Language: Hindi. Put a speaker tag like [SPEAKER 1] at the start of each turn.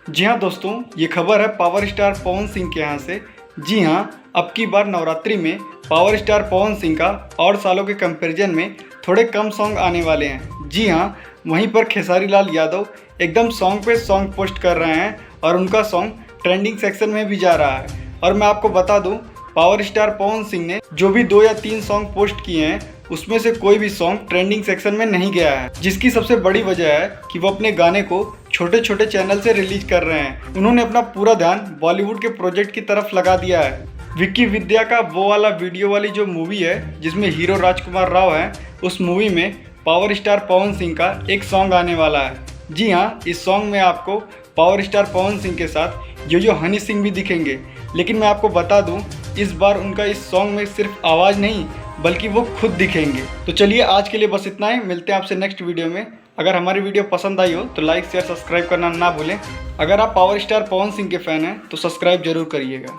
[SPEAKER 1] जी हाँ दोस्तों, ये खबर है पावर स्टार पवन सिंह के यहाँ से। जी हाँ, अब की बार नवरात्रि में पावर स्टार पवन सिंह का और सालों के कंपैरिजन में थोड़े कम सॉन्ग आने वाले हैं। जी हाँ, वहीं पर खेसारी लाल यादव एकदम सॉन्ग पे सॉन्ग पोस्ट कर रहे हैं और उनका सॉन्ग ट्रेंडिंग सेक्शन में भी जा रहा है। और मैं आपको बता दूं, पावर स्टार पवन सिंह ने जो भी 2 या 3 सॉन्ग पोस्ट किए हैं उसमें से कोई भी सॉन्ग ट्रेंडिंग सेक्शन में नहीं गया है, जिसकी सबसे बड़ी वजह है कि वो अपने गाने को छोटे छोटे चैनल से रिलीज कर रहे हैं। उन्होंने अपना पूरा ध्यान बॉलीवुड के प्रोजेक्ट की तरफ लगा दिया है। विक्की विद्या का वो वाला वीडियो वाली जो मूवी है जिसमें हीरो राजकुमार राव है, उस मूवी में पावर स्टार पवन सिंह का एक सॉन्ग आने वाला है। जी हाँ, इस सॉन्ग में आपको पावर स्टार पवन सिंह के साथ जो हनी सिंह भी दिखेंगे। लेकिन मैं आपको बता दूं, इस बार उनका इस सॉन्ग में सिर्फ आवाज़ नहीं बल्कि वो खुद दिखेंगे। तो चलिए आज के लिए बस इतना ही, मिलते हैं आपसे नेक्स्ट वीडियो में। अगर हमारी वीडियो पसंद आई हो तो लाइक शेयर सब्सक्राइब करना ना भूलें। अगर आप पावर स्टार पवन सिंह के फ़ैन हैं तो सब्सक्राइब जरूर करिएगा।